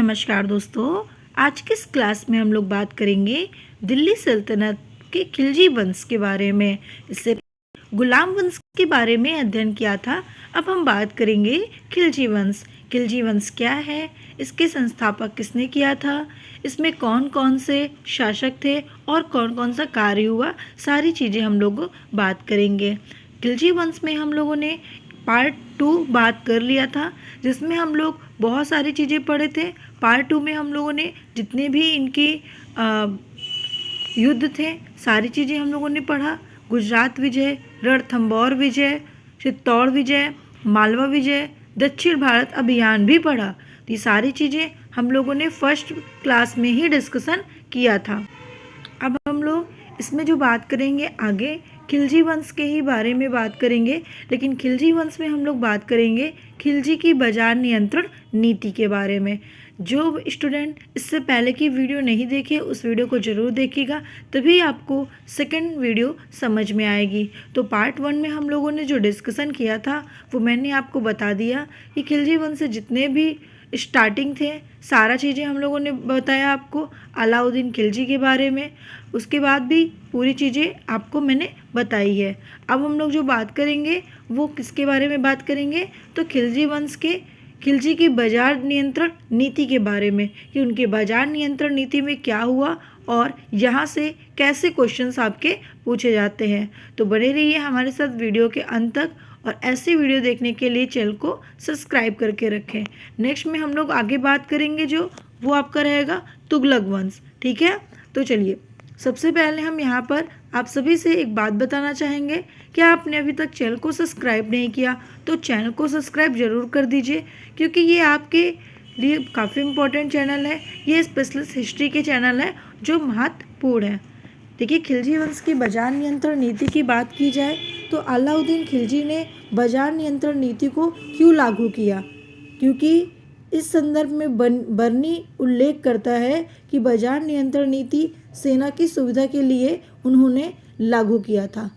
नमस्कार दोस्तों, आज की इस क्लास में हम लोग बात करेंगे दिल्ली सल्तनत के खिलजी वंश के बारे में। इससे गुलाम वंश के बारे में अध्ययन किया था। अब हम बात करेंगे खिलजी वंश। खिलजी वंश क्या है, इसके संस्थापक किसने किया था, इसमें कौन कौन से शासक थे और कौन कौन सा कार्य हुआ, सारी चीज़ें हम लोग बात करेंगे। खिलजी वंश में हम लोगों ने पार्ट 2 बात कर लिया था, जिसमें हम लोग बहुत सारी चीज़ें पढ़े थे। पार्ट 2 में हम लोगों ने जितने भी इनके युद्ध थे सारी चीज़ें हम लोगों ने पढ़ा। गुजरात विजय, रणथंभौर विजय, चित्तौड़ विजय, मालवा विजय, दक्षिण भारत अभियान भी पढ़ा। तो ये सारी चीज़ें हम लोगों ने फर्स्ट क्लास में ही डिस्कशन किया था। अब हम लोग इसमें जो बात करेंगे आगे खिलजी वंश के ही बारे में बात करेंगे, लेकिन खिलजी वंश में हम लोग बात करेंगे खिलजी की बाजार नियंत्रण नीति के बारे में। जो स्टूडेंट इससे पहले की वीडियो नहीं देखे उस वीडियो को ज़रूर देखिएगा, तभी आपको सेकंड वीडियो समझ में आएगी। तो पार्ट 1 में हम लोगों ने जो डिस्कशन किया था वो मैंने आपको बता दिया कि खिलजी वंश से जितने भी स्टार्टिंग थे सारा चीज़ें हम लोगों ने बताया आपको, अलाउद्दीन खिलजी के बारे में। उसके बाद भी पूरी चीज़ें आपको मैंने बताई है। अब हम लोग जो बात करेंगे वो किसके बारे में बात करेंगे, तो खिलजी वंश के खिलजी की बाजार नियंत्रण नीति के बारे में, कि उनके बाजार नियंत्रण नीति में क्या हुआ और यहाँ से कैसे क्वेश्चंस आपके पूछे जाते हैं। तो बने रहिए हमारे साथ वीडियो के अंत तक, और ऐसी वीडियो देखने के लिए चैनल को सब्सक्राइब करके रखें। नेक्स्ट में हम लोग आगे बात करेंगे जो वो आपका रहेगा तुगलक वंश। ठीक है, तो चलिए सबसे पहले हम यहाँ पर आप सभी से एक बात बताना चाहेंगे कि आपने अभी तक चैनल को सब्सक्राइब नहीं किया तो चैनल को सब्सक्राइब ज़रूर कर दीजिए, क्योंकि ये आपके लिए काफ़ी इम्पोर्टेंट चैनल है। ये स्पेशलिस्ट हिस्ट्री के चैनल है जो महत्वपूर्ण है। देखिए, खिलजी वंश की बाजार नियंत्रण नीति की बात की जाए तो अलाउद्दीन खिलजी ने बाजार नियंत्रण नीति को क्यों लागू किया, क्योंकि इस संदर्भ में बर्नी उल्लेख करता है कि बाजार नियंत्रण नीति सेना की सुविधा के लिए उन्होंने लागू किया था।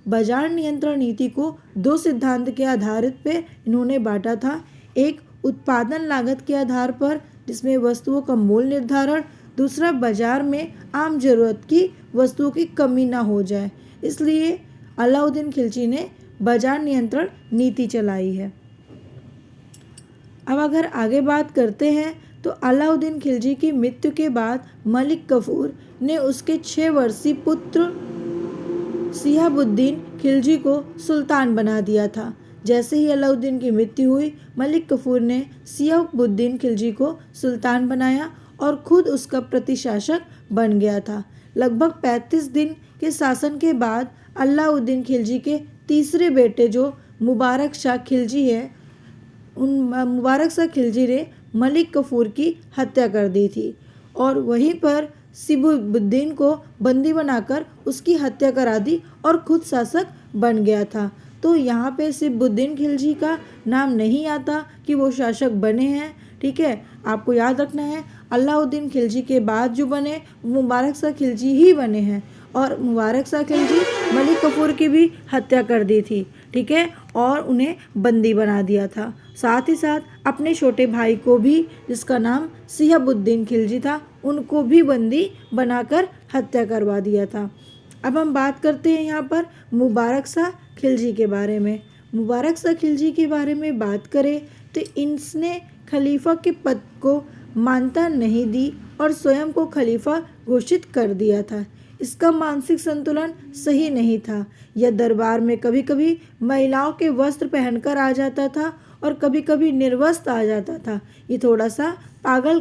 बाजार नियंत्रण नीति को 2 सिद्धांत के आधारित पे इन्होंने बांटा था। एक उत्पादन लागत के आधार पर, जिसमें वस्तुओं का मूल निर्धारण, दूसरा बाजार में आम जरूरत की वस्तुओं की कमी ना हो जाए, इसलिए अलाउद्दीन खिलजी ने बाजार नियंत्रण नीति चलाई है। अब अगर आगे बात करते हैं तो अलाउद्दीन खिलजी की मृत्यु के बाद मलिक कफूर ने उसके 6 वर्षीय पुत्र सिहाबुद्दीन खिलजी को सुल्तान बना दिया था। जैसे ही अलाउद्दीन की मृत्यु हुई, मलिक कफूर ने सिहाबुद्दीन खिलजी को सुल्तान बनाया और खुद उसका प्रतिशासक बन गया था। लगभग 35 दिन के शासन के बाद अलाउद्दीन खिलजी के तीसरे बेटे जो मुबारक शाह खिलजी है, उन मुबारक शाह खिलजी ने मलिक कफूर की हत्या कर दी थी और वहीं पर सिहाबुद्दीन को बंदी बनाकर उसकी हत्या करा दी और खुद शासक बन गया था। तो यहाँ पे सिहाबुद्दीन खिलजी का नाम नहीं आता कि वो शासक बने हैं। ठीक है, आपको याद रखना है अलाउद्दीन खिलजी के बाद जो बने मुबारक शाह खिलजी ही बने हैं, और मुबारक शाह खिलजी मलिक कफूर की भी हत्या कर दी थी। ठीक है, और उन्हें बंदी बना दिया था। साथ ही साथ अपने छोटे भाई को भी, जिसका नाम सिहाबुद्दीन खिलजी था, उनको भी बंदी बनाकर हत्या करवा दिया था। अब हम बात करते हैं यहाँ पर मुबारक शाह खिलजी के बारे में। मुबारक शाह खिलजी के बारे में बात करें तो इनने खलीफा के पद को मान्यता नहीं दी और स्वयं को खलीफा घोषित कर दिया था। इसका मानसिक संतुलन सही नहीं था। यह दरबार में कभी कभी महिलाओं के वस्त्र पहनकर आ जाता था और कभी कभी निर्वस्त्र आ जाता था। ये थोड़ा सा पागल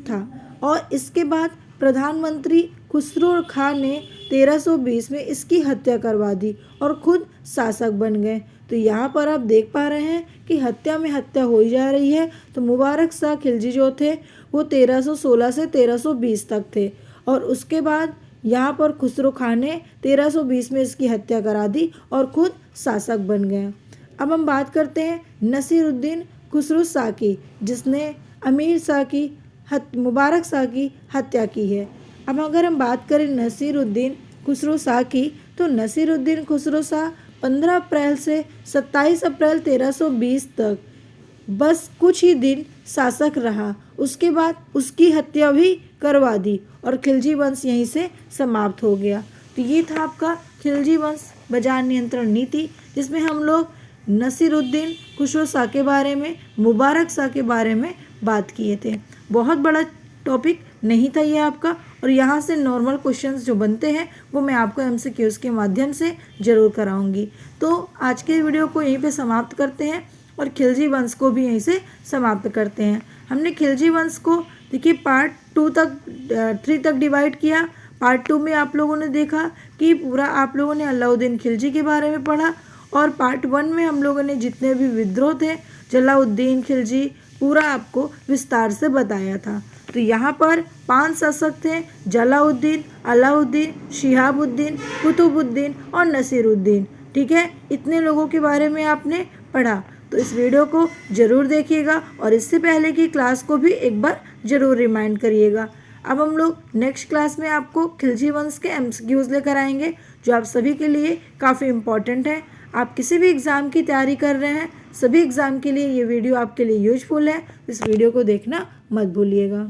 था। और इसके बाद प्रधानमंत्री खुसरो खान ने 1320 में इसकी हत्या करवा दी और खुद शासक बन गए। तो यहाँ पर आप देख पा रहे हैं कि हत्या में हत्या हो ही जा रही है। तो मुबारक शाह खिलजी जो थे वो 1316 से 1320 तक थे, और उसके बाद यहाँ पर खुसरो खान ने 1320 में इसकी हत्या करा दी और खुद शासक बन गए। अब हम बात करते हैं नसीरुद्दीन खुसरो शाह की, जिसने अमीर शाह की मुबारक शाह की हत्या की है। अब अगर हम बात करें नसीरुद्दीन खुसरो शाह की, तो नसीरुद्दीन खुसरो शाह 15 अप्रैल से 27 अप्रैल 1320 तक बस कुछ ही दिन शासक रहा, उसके बाद उसकी हत्या भी करवा दी और खिलजी वंश यहीं से समाप्त हो गया। तो ये था आपका खिलजी वंश बाजार नियंत्रण नीति, जिसमें हम लोग नसीरुद्दीन खुसरो शाह के बारे में, मुबारक शाह के बारे में बात किए थे। बहुत बड़ा टॉपिक नहीं था ये आपका, और यहाँ से नॉर्मल क्वेश्चंस जो बनते हैं वो मैं आपको MCQs के माध्यम से ज़रूर कराऊंगी। तो आज के वीडियो को यहीं पे समाप्त करते हैं और खिलजी वंश को भी यहीं से समाप्त करते हैं। हमने खिलजी वंश को देखिए पार्ट 3 तक डिवाइड किया। पार्ट 2 में आप लोगों ने देखा कि पूरा आप लोगों ने अलाउद्दीन खिलजी के बारे में पढ़ा, और पार्ट 1 में हम लोगों ने जितने भी विद्रोह थे जलाउद्दीन खिलजी पूरा आपको विस्तार से बताया था। तो यहाँ पर 5 शासक थे, जलाउद्दीन, अलाउद्दीन, शिहाबुद्दीन, कुतुबुद्दीन और नसीरुद्दीन। ठीक है, इतने लोगों के बारे में आपने पढ़ा। तो इस वीडियो को ज़रूर देखिएगा और इससे पहले की क्लास को भी एक बार ज़रूर रिमाइंड करिएगा। अब हम लोग नेक्स्ट क्लास में आपको खिलजी वंश के MCQs लेकर आएंगे, जो आप सभी के लिए काफ़ी इम्पॉर्टेंट है। आप किसी भी एग्ज़ाम की तैयारी कर रहे हैं, सभी एग्ज़ाम के लिए ये वीडियो आपके लिए यूजफुल है। इस वीडियो को देखना मत भूलिएगा।